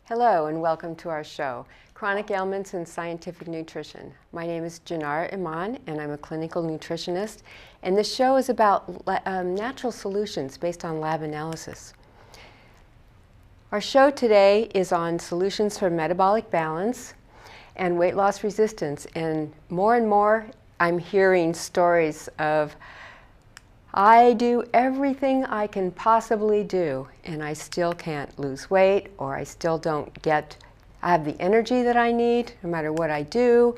Hello and welcome to our show, Chronic Ailments and Scientific Nutrition. My name is Janar Iman and I'm a clinical nutritionist, and this show is about natural solutions based on lab analysis. Our show today is on solutions for metabolic balance and weight loss resistance, and more I'm hearing stories of I do everything I can possibly do and I still can't lose weight, or I still don't have the energy that I need no matter what I do.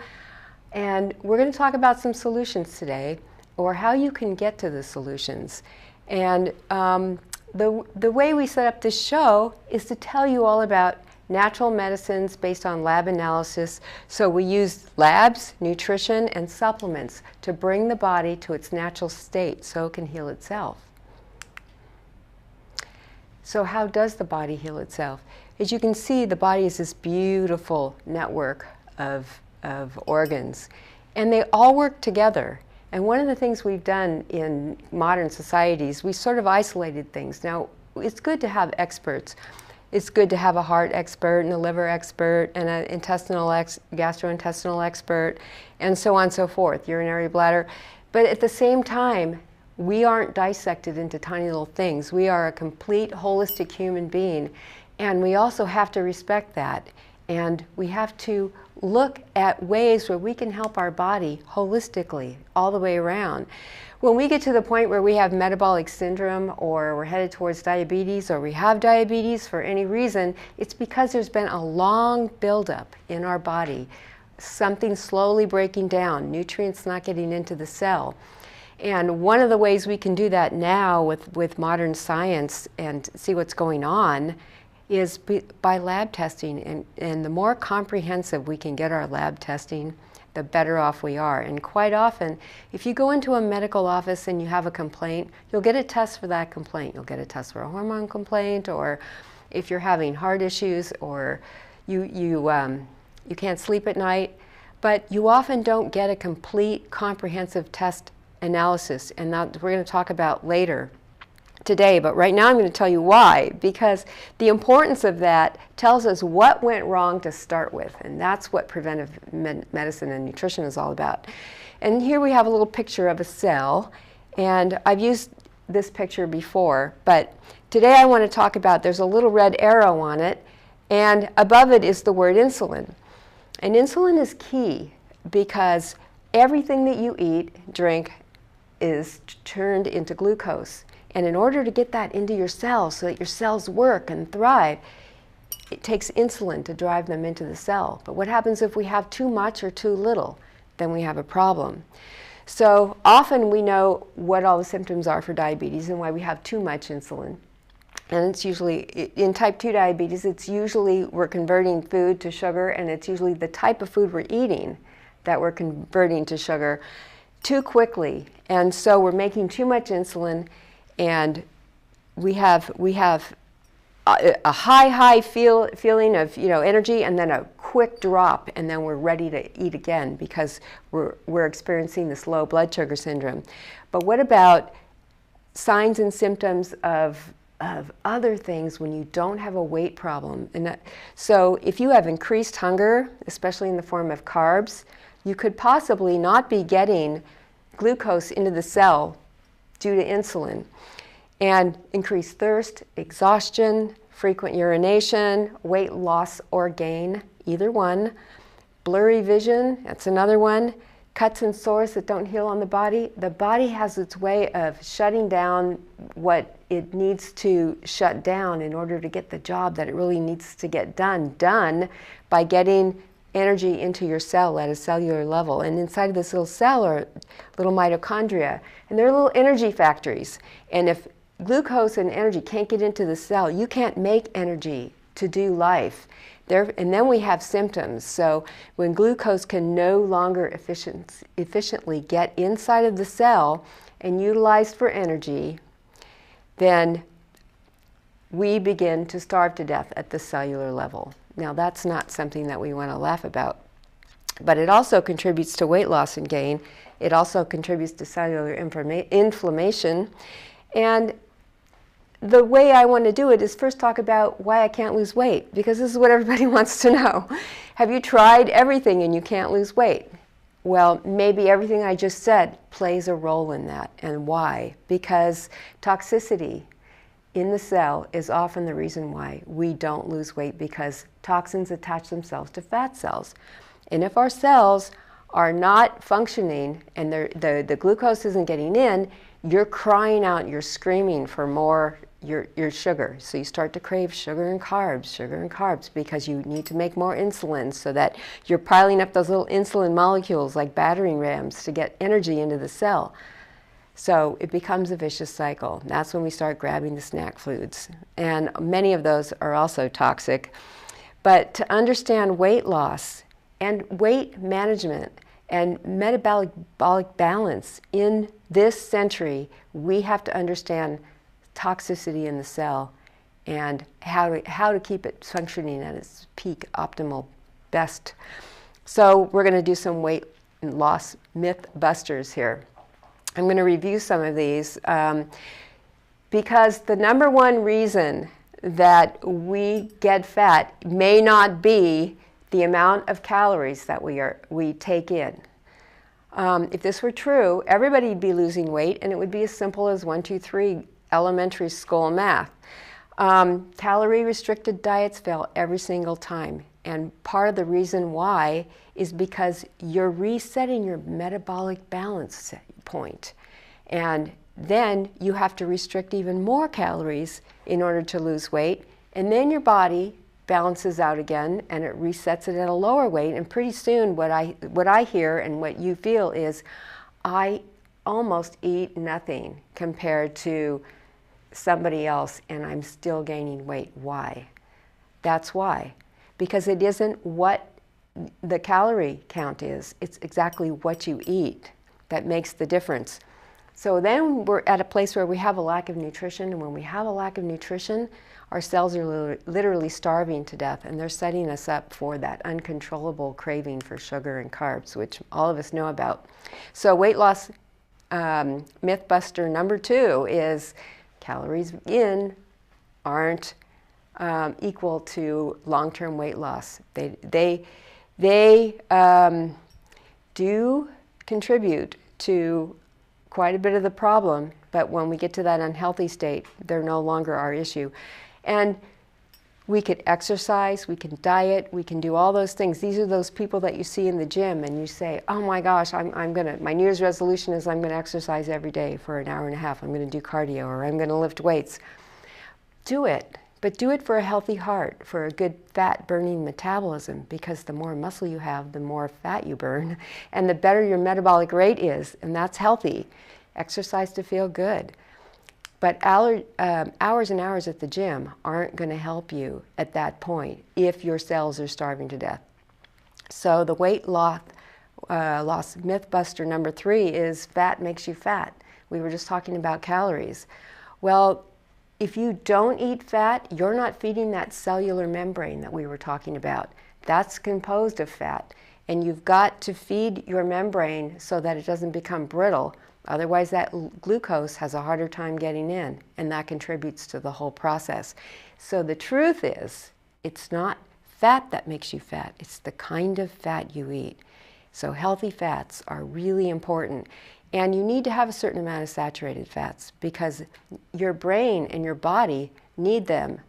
And we're going to talk about some solutions today, or how you can get to the solutions. And the way we set up this show is to tell you all about natural medicines based on lab analysis. So we use labs, nutrition, and supplements to bring the body to its natural state so it can heal itself. So how does the body heal itself? As you can see, the body is this beautiful network of organs, and they all work together. And one of the things we've done in modern societies, we sort of isolated things. Now, it's good to have experts. It's good to have a heart expert and a liver expert and an gastrointestinal expert, and so on and so forth, urinary bladder. But at the same time, we aren't dissected into tiny little things. We are a complete holistic human being, and we also have to respect that. And we have to look at ways where we can help our body holistically all the way around. When we get to the point where we have metabolic syndrome, or we're headed towards diabetes, or we have diabetes for any reason, it's because there's been a long buildup in our body, something slowly breaking down, nutrients not getting into the cell. And one of the ways we can do that now with modern science and see what's going on is by lab testing. And the more comprehensive we can get our lab testing, the better off we are. And quite often, if you go into a medical office and you have a complaint, you'll get a test for that complaint. You'll get a test for a hormone complaint, or if you're having heart issues, or you can't sleep at night. But you often don't get a complete, comprehensive test analysis, and that we're going to talk about later today. But right now I'm going to tell you why, because the importance of that tells us what went wrong to start with, and that's what preventive medicine and nutrition is all about. And here we have a little picture of a cell, and I've used this picture before, but today I want to talk about, there's a little red arrow on it, and above it is the word insulin. And insulin is key because everything that you eat, drink, is turned into glucose. And in order to get that into your cells so that your cells work and thrive, it takes insulin to drive them into the cell. But what happens if we have too much or too little? Then we have a problem. So often we know what all the symptoms are for diabetes and why we have too much insulin. And it's usually, in type 2 diabetes, it's usually we're converting food to sugar, and it's usually the type of food we're eating that we're converting to sugar too quickly. And so we're making too much insulin, and we have a high feeling of energy, and then a quick drop, and then we're ready to eat again because we're experiencing this low blood sugar syndrome. But what about signs and symptoms of other things when you don't have a weight problem? And so if you have increased hunger, especially in the form of carbs, you could possibly not be getting glucose into the cell due to insulin. And increased thirst, exhaustion, frequent urination, weight loss or gain, either one. Blurry vision, that's another one. Cuts and sores that don't heal on the body. The body has its way of shutting down what it needs to shut down in order to get the job that it really needs to get done by getting energy into your cell at a cellular level. And inside of this little cell are little mitochondria, and they're little energy factories. And if glucose and energy can't get into the cell, you can't make energy to do life. And then we have symptoms. So when glucose can no longer efficiently get inside of the cell and utilized for energy, then we begin to starve to death at the cellular level. Now, that's not something that we want to laugh about, but it also contributes to weight loss and gain. It also contributes to cellular inflammation. And the way I want to do it is first talk about why I can't lose weight, because this is what everybody wants to know. Have you tried everything and you can't lose weight? Well, maybe everything I just said plays a role in that. And why? Because toxicity in the cell is often the reason why we don't lose weight, because toxins attach themselves to fat cells. And if our cells are not functioning and the glucose isn't getting in, you're crying out, you're screaming for more your sugar. So you start to crave sugar and carbs, because you need to make more insulin, so that you're piling up those little insulin molecules like battering rams to get energy into the cell. So it becomes a vicious cycle. That's when we start grabbing the snack foods. And many of those are also toxic. But to understand weight loss and weight management and metabolic balance in this century, we have to understand toxicity in the cell and how to keep it functioning at its peak optimal best. So we're going to do some weight loss myth busters here. I'm going to review some of these because the number one reason that we get fat may not be the amount of calories that we take in. If this were true, everybody would be losing weight, and it would be as simple as 1, 2, 3 elementary school math. Calorie-restricted diets fail every single time, and part of the reason why is because you're resetting your metabolic balance point, and then you have to restrict even more calories in order to lose weight, and then your body balances out again and it resets it at a lower weight, and pretty soon what I hear and what you feel is, I almost eat nothing compared to somebody else and I'm still gaining weight. Why? That's why. Because it isn't what the calorie count is, it's exactly what you eat that makes the difference. So then we're at a place where we have a lack of nutrition, and when we have a lack of nutrition, our cells are literally starving to death, and they're setting us up for that uncontrollable craving for sugar and carbs, which all of us know about. So weight loss myth buster number 2 is calories in aren't equal to long-term weight loss. They do contribute to quite a bit of the problem, but when we get to that unhealthy state, they're no longer our issue. And we could exercise, we can diet, we can do all those things. These are those people that you see in the gym and you say, oh my gosh, my New Year's resolution is I'm gonna exercise every day for an hour and a half. I'm gonna do cardio, or I'm gonna lift weights. Do it, but do it for a healthy heart, for a good fat burning metabolism, because the more muscle you have, the more fat you burn, and the better your metabolic rate is, and that's healthy. Exercise to feel good. But hours and hours at the gym aren't going to help you at that point if your cells are starving to death. So the weight loss myth buster number 3 is fat makes you fat. We were just talking about calories. Well, if you don't eat fat, you're not feeding that cellular membrane that we were talking about. That's composed of fat. And you've got to feed your membrane so that it doesn't become brittle. Otherwise, that glucose has a harder time getting in, and that contributes to the whole process. So the truth is, it's not fat that makes you fat, it's the kind of fat you eat. So healthy fats are really important. And you need to have a certain amount of saturated fats, because your brain and your body need them.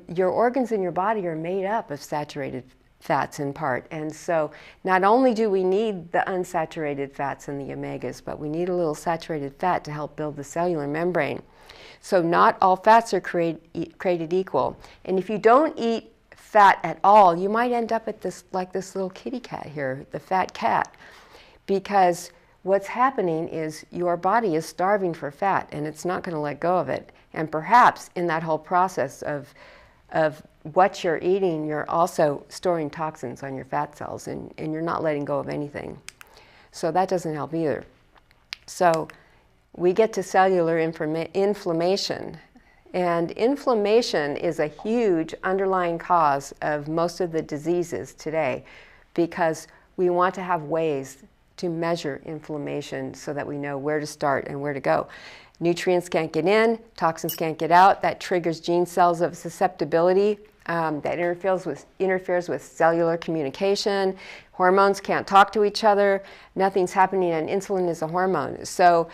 Your organs in your body are made up of saturated fats in part. And so not only do we need the unsaturated fats and the omegas, but we need a little saturated fat to help build the cellular membrane. So not all fats are created equal. And if you don't eat fat at all, you might end up at this, like this little kitty cat here, the fat cat, because what's happening is your body is starving for fat and it's not going to let go of it. And perhaps in that whole process of what you're eating, you're also storing toxins on your fat cells, and you're not letting go of anything. So that doesn't help either. So we get to cellular inflammation. And inflammation is a huge underlying cause of most of the diseases today, because we want to have ways to measure inflammation so that we know where to start and where to go. nutrients can't get in, toxins can't get out. That triggers gene cells of susceptibility. That interferes with cellular communication. Hormones can't talk to each other. Nothing's happening, and insulin is a hormone. So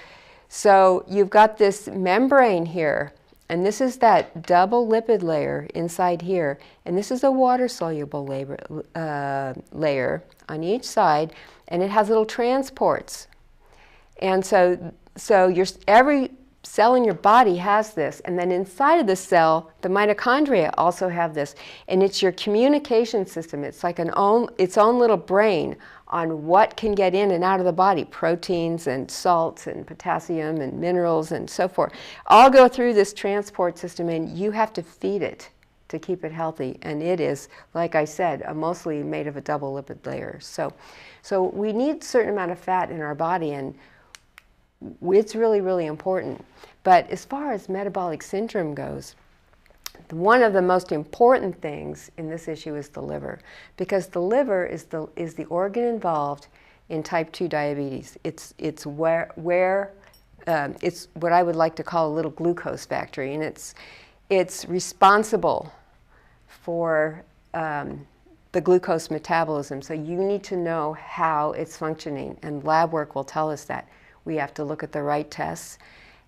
you've got this membrane here, and this is that double lipid layer inside here, and this is a water-soluble layer on each side, and it has little transports. And so every cell in your body has this, and then inside of the cell, the mitochondria also have this, and it's your communication system. It's like its own little brain on what can get in and out of the body. Proteins and salts and potassium and minerals and so forth all go through this transport system, and you have to feed it to keep it healthy. And it is, like I said, mostly made of a double lipid layer. So we need a certain amount of fat in our body, and it's really, really important. But as far as metabolic syndrome goes, one of the most important things in this issue is the liver, because the liver is the organ involved in type 2 diabetes. It's where it's what I would like to call a little glucose factory, and it's responsible for the glucose metabolism. So you need to know how it's functioning, and lab work will tell us that. We have to look at the right tests.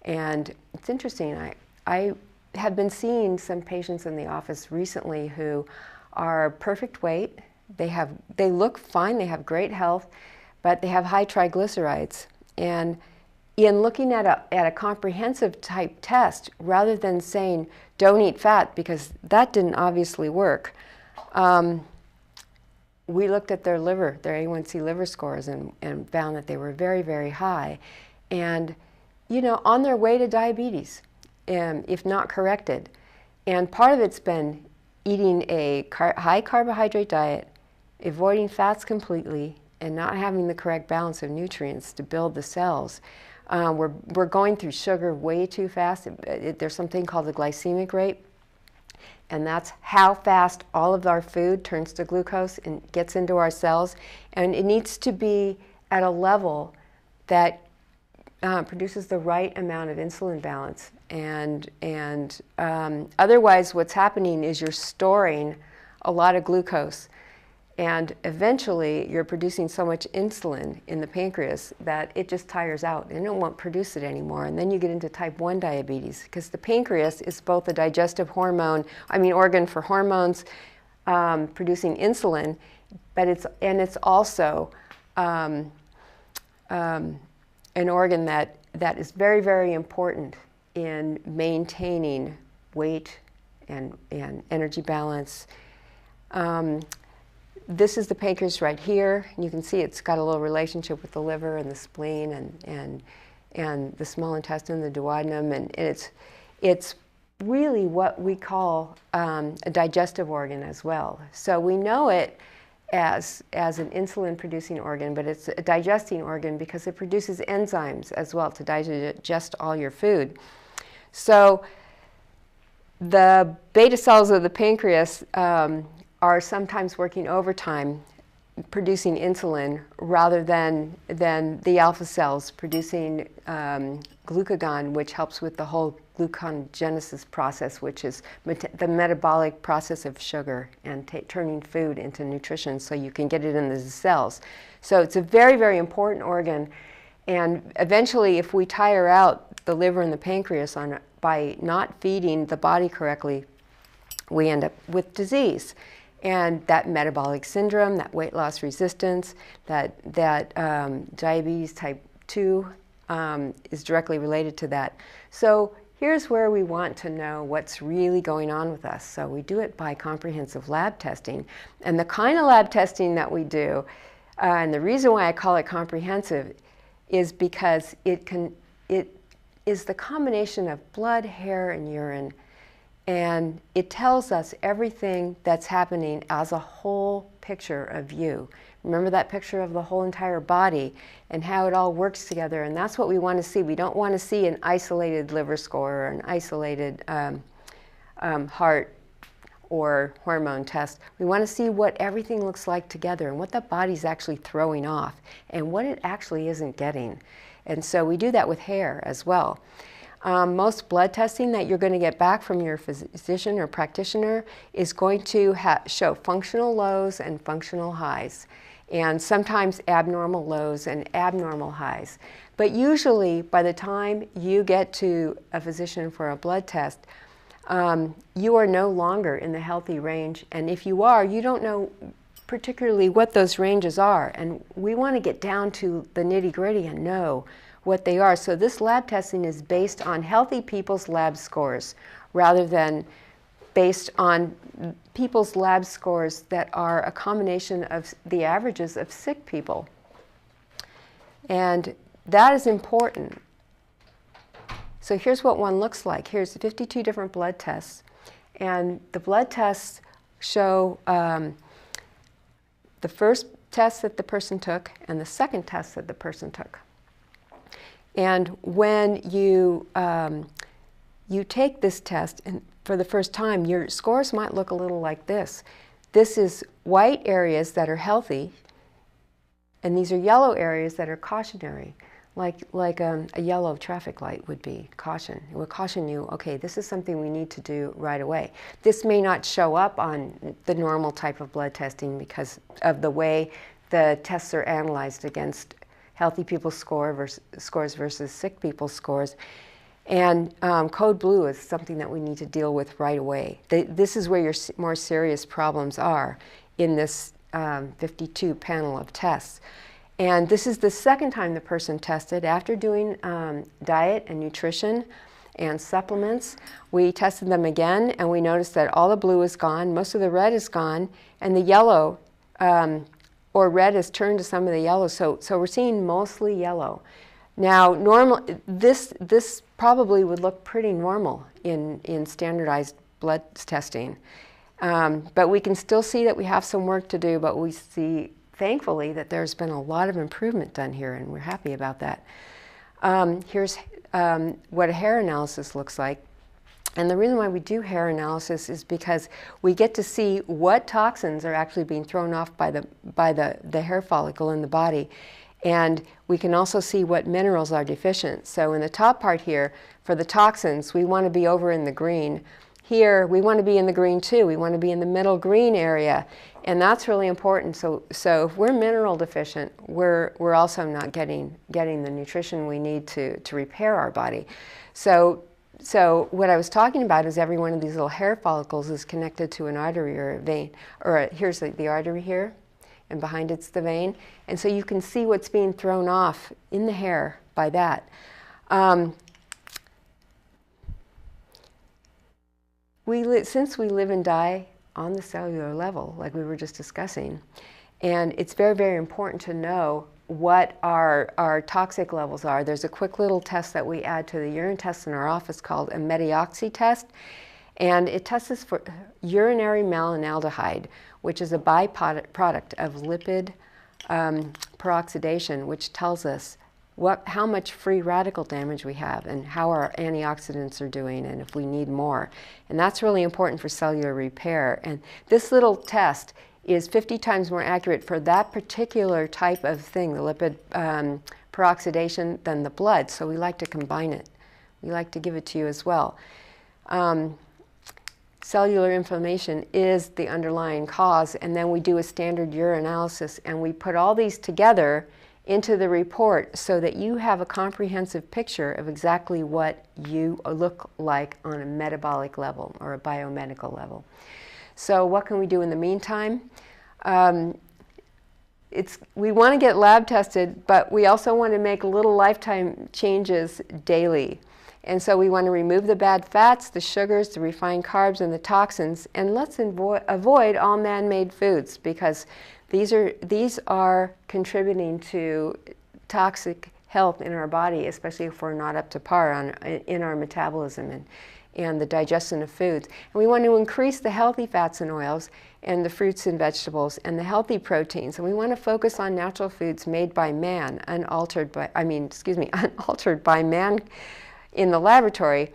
And it's interesting, I have been seeing some patients in the office recently who are perfect weight. They look fine, they have great health, but they have high triglycerides. And in looking at a comprehensive type test, rather than saying don't eat fat, because that didn't obviously work, we looked at their liver, their A1C liver scores, and found that they were very, very high. And, you know, on their way to diabetes, if not corrected. And part of it's been eating a high carbohydrate diet, avoiding fats completely, and not having the correct balance of nutrients to build the cells. We're going through sugar way too fast. There's something called the glycemic rate, and that's how fast all of our food turns to glucose and gets into our cells. And it needs to be at a level that produces the right amount of insulin balance. And otherwise what's happening is you're storing a lot of glucose, and eventually you're producing so much insulin in the pancreas that it just tires out and it won't produce it anymore. And then you get into type 1 diabetes, because the pancreas is both a digestive organ for hormones, producing insulin, but it's also an organ that is very, very important in maintaining weight and energy balance. This is the pancreas right here. You can see it's got a little relationship with the liver and the spleen and the small intestine, the duodenum, and it's really what we call a digestive organ as well. So we know it as an insulin-producing organ, but it's a digesting organ because it produces enzymes as well to digest all your food. So the beta cells of the pancreas are sometimes working overtime producing insulin rather than the alpha cells producing glucagon, which helps with the whole gluconeogenesis process, which is the metabolic process of sugar and turning food into nutrition so you can get it in the cells. So it's a very, very important organ, and eventually if we tire out the liver and the pancreas by not feeding the body correctly, we end up with disease. And that metabolic syndrome, that weight loss resistance, that diabetes type 2 is directly related to that. So here's where we want to know what's really going on with us. So we do it by comprehensive lab testing. And the kind of lab testing that we do, and the reason why I call it comprehensive, is because it is the combination of blood, hair, and urine. And it tells us everything that's happening as a whole picture of you. Remember that picture of the whole entire body and how it all works together, and that's what we want to see. We don't want to see an isolated liver score or an isolated heart or hormone test. We want to see what everything looks like together and what the body's actually throwing off and what it actually isn't getting. And so we do that with hair as well. Most blood testing that you're going to get back from your physician or practitioner is going to show functional lows and functional highs, and sometimes abnormal lows and abnormal highs. But usually, by the time you get to a physician for a blood test, you are no longer in the healthy range, and if you are, you don't know particularly what those ranges are, and we want to get down to the nitty-gritty and know what they are. So this lab testing is based on healthy people's lab scores rather than based on people's lab scores that are a combination of the averages of sick people. And that is important. So here's what one looks like. Here's 52 different blood tests. And the blood tests show the first test that the person took and the second test that the person took. And when you take this test and for the first time, your scores might look a little like this. This is white areas that are healthy, and these are yellow areas that are cautionary, like a yellow traffic light would be caution. It would caution you, okay, this is something we need to do right away. This may not show up on the normal type of blood testing because of the way the tests are analyzed against healthy people's scores versus sick people's scores. And code blue is something that we need to deal with right away. This is where your more serious problems are in this 52 panel of tests. And this is the second time the person tested after doing diet and nutrition and supplements. We tested them again, and we noticed that all the blue is gone, most of the red is gone, and the yellow or red has turned to some of the yellow, so we're seeing mostly yellow. Now, this probably would look pretty normal in standardized blood testing, but we can still see that we have some work to do, but we see, thankfully, that there's been a lot of improvement done here, and we're happy about that. Here's what a hair analysis looks like. And the reason why we do hair analysis is because we get to see what toxins are actually being thrown off by the hair follicle in the body. And we can also see what minerals are deficient. So in the top part here, for the toxins, we want to be over in the green. Here, we want to be in the green too. We want to be in the middle green area. And that's really important. So if we're mineral deficient, we're also not getting the nutrition we need to repair our body. So what I was talking about is every one of these little hair follicles is connected to an artery or a vein. Here's the artery here, and behind it's the vein. And so you can see what's being thrown off in the hair by that. Since we live and die on the cellular level, like we were just discussing, and it's very, very important to know what our toxic levels are. There's a quick little test that we add to the urine test in our office called a medioxy test, and it tests for urinary malinaldehyde, which is a byproduct of lipid peroxidation, which tells us how much free radical damage we have and how our antioxidants are doing and if we need more. And that's really important for cellular repair. And this little test is 50 times more accurate for that particular type of thing, the lipid peroxidation, than the blood. So we like to combine it. We like to give it to you as well. Cellular inflammation is the underlying cause, and then we do a standard urinalysis, and we put all these together into the report so that you have a comprehensive picture of exactly what you look like on a metabolic level or a biomedical level. So what can we do in the meantime? We want to get lab tested, but we also want to make little lifetime changes daily. And so we want to remove the bad fats, the sugars, the refined carbs, and the toxins, and let's avoid all man-made foods, because these are contributing to toxic health in our body, especially if we're not up to par in our metabolism and the digestion of foods. And we want to increase the healthy fats and oils and the fruits and vegetables and the healthy proteins. And we want to focus on natural foods made by man, unaltered by man in the laboratory.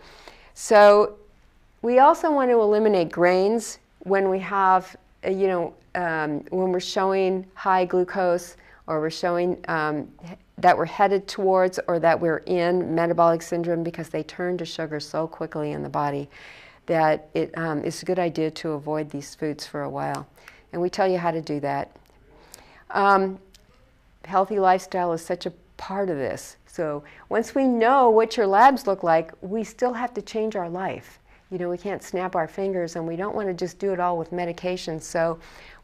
So we also want to eliminate grains when we have, when we're showing high glucose or we're showing that we're headed towards or that we're in metabolic syndrome, because they turn to sugar so quickly in the body that it's a good idea to avoid these foods for a while. And we tell you how to do that. Healthy lifestyle is such a part of this. So once we know what your labs look like, we still have to change our life. You know, we can't snap our fingers, and we don't want to just do it all with medication. So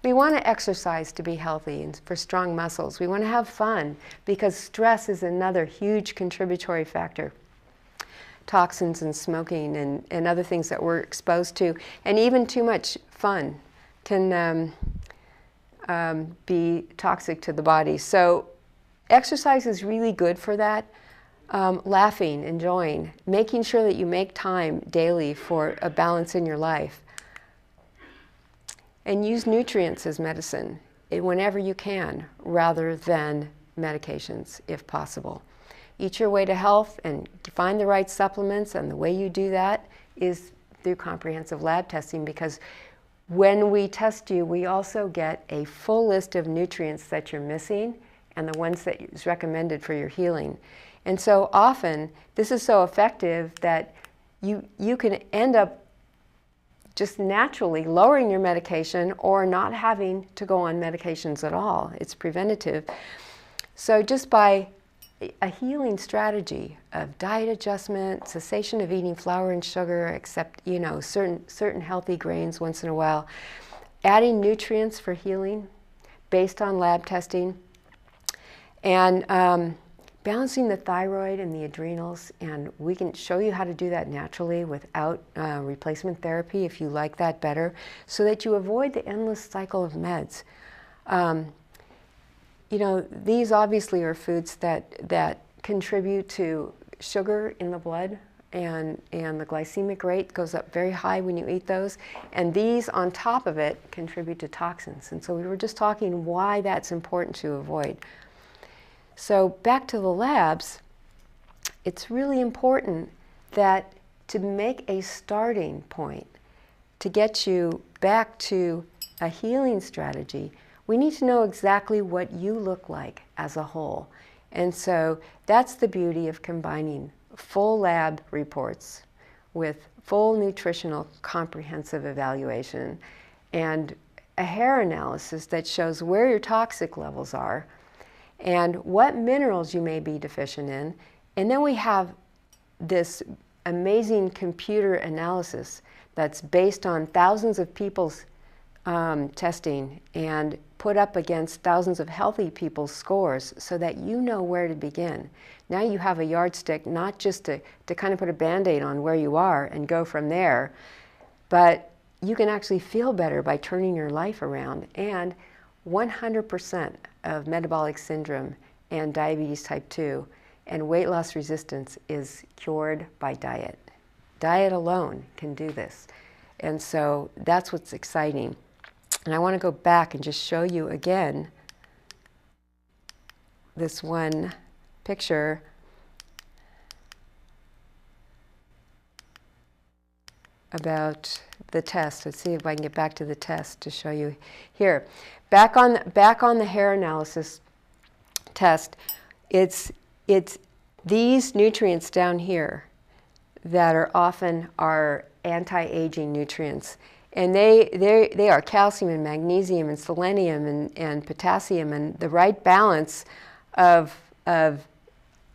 we want to exercise to be healthy and for strong muscles. We want to have fun, because stress is another huge contributory factor. Toxins and smoking and other things that we're exposed to, and even too much fun can be toxic to the body. So exercise is really good for that. Laughing, enjoying, making sure that you make time daily for a balance in your life. And use nutrients as medicine whenever you can, rather than medications, if possible. Eat your way to health and find the right supplements, and the way you do that is through comprehensive lab testing, because when we test you, we also get a full list of nutrients that you're missing and the ones that is recommended for your healing. And so often, this is so effective that you can end up just naturally lowering your medication or not having to go on medications at all. It's preventative. So just by a healing strategy of diet adjustment, cessation of eating flour and sugar, except, you know, certain healthy grains once in a while, adding nutrients for healing based on lab testing, and balancing the thyroid and the adrenals, and we can show you how to do that naturally without replacement therapy if you like that better, so that you avoid the endless cycle of meds. You know, these obviously are foods that contribute to sugar in the blood, and the glycemic rate goes up very high when you eat those. And these, on top of it, contribute to toxins. And so we were just talking why that's important to avoid. So back to the labs, it's really important that to make a starting point to get you back to a healing strategy, we need to know exactly what you look like as a whole. And so that's the beauty of combining full lab reports with full nutritional comprehensive evaluation and a hair analysis that shows where your toxic levels are and what minerals you may be deficient in. And then we have this amazing computer analysis that's based on thousands of people's testing and put up against thousands of healthy people's scores, so that you know where to begin. Now you have a yardstick, not just to kind of put a Band-Aid on where you are and go from there, but you can actually feel better by turning your life around. And 100% of metabolic syndrome and diabetes type 2 and weight loss resistance is cured by diet. Diet alone can do this. And so that's what's exciting. And I want to go back and just show you again this one picture about the test. Let's see if I can get back to the test to show you here. Back on the hair analysis test, it's these nutrients down here that are often our anti-aging nutrients. And they are calcium and magnesium and selenium and potassium, and the right balance of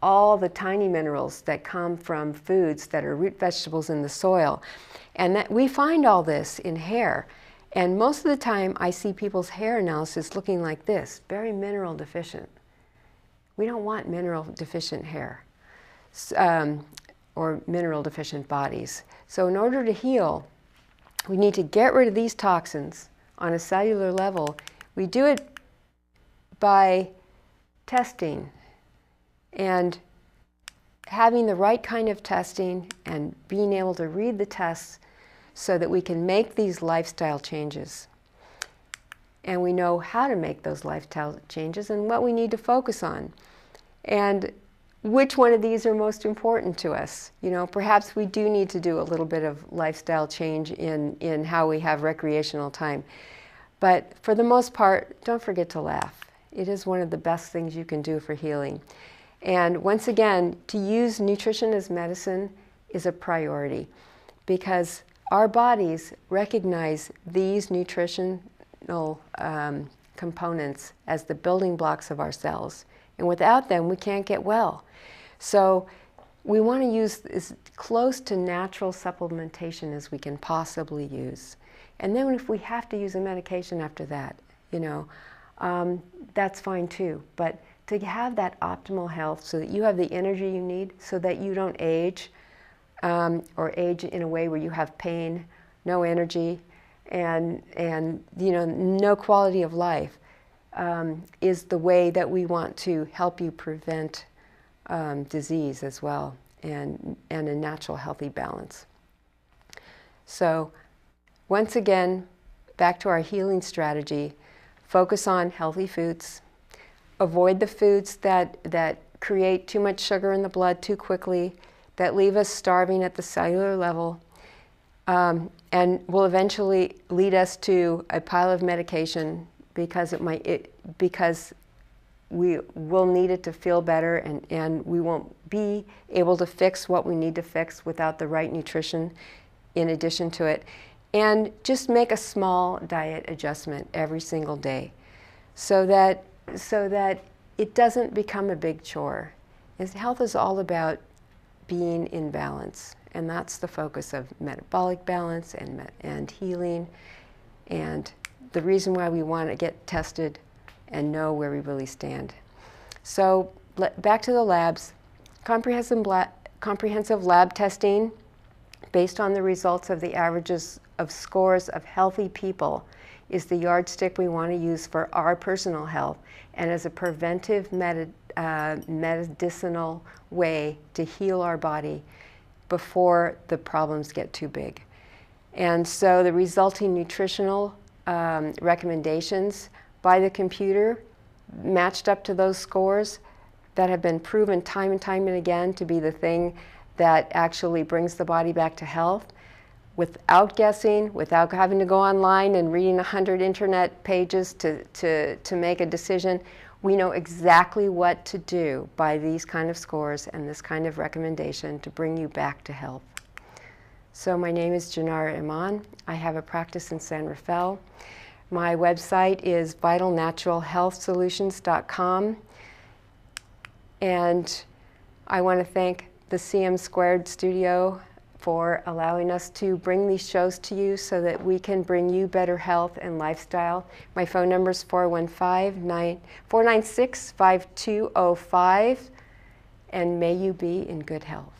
all the tiny minerals that come from foods that are root vegetables in the soil. And that we find all this in hair. And most of the time I see people's hair analysis looking like this, very mineral deficient. We don't want mineral deficient hair or mineral deficient bodies. So in order to heal, we need to get rid of these toxins on a cellular level. We do it by testing and having the right kind of testing and being able to read the tests so that we can make these lifestyle changes. And we know how to make those lifestyle changes and what we need to focus on. And which one of these are most important to us? You know, perhaps we do need to do a little bit of lifestyle change in how we have recreational time. But for the most part, don't forget to laugh. It is one of the best things you can do for healing. And once again, to use nutrition as medicine is a priority because our bodies recognize these nutritional components as the building blocks of our cells. And without them, we can't get well. So we want to use as close to natural supplementation as we can possibly use. And then if we have to use a medication after that, that's fine too. But to have that optimal health so that you have the energy you need so that you don't age or age in a way where you have pain, no energy, and no quality of life is the way that we want to help you prevent disease as well and a natural healthy balance. So once again, back to our healing strategy, focus on healthy foods, avoid the foods that create too much sugar in the blood too quickly, that leave us starving at the cellular level, and will eventually lead us to a pile of medication because we will need it to feel better, and we won't be able to fix what we need to fix without the right nutrition in addition to it. And just make a small diet adjustment every single day so that it doesn't become a big chore. Health is all about being in balance, and that's the focus of metabolic balance and healing, and the reason why we want to get tested and know where we really stand. So back to the labs. Comprehensive lab testing based on the results of the averages of scores of healthy people is the yardstick we want to use for our personal health and as a preventive medicinal way to heal our body before the problems get too big. And so the resulting nutritional recommendations by the computer matched up to those scores that have been proven time and time and again to be the thing that actually brings the body back to health without guessing, without having to go online and reading 100 internet pages to make a decision. We know exactly what to do by these kind of scores and this kind of recommendation to bring you back to health. So my name is Janara Iman. I have a practice in San Rafael. My website is vitalnaturalhealthsolutions.com. And I want to thank the CM Squared studio for allowing us to bring these shows to you so that we can bring you better health and lifestyle. My phone number is 415-496-5205, and may you be in good health.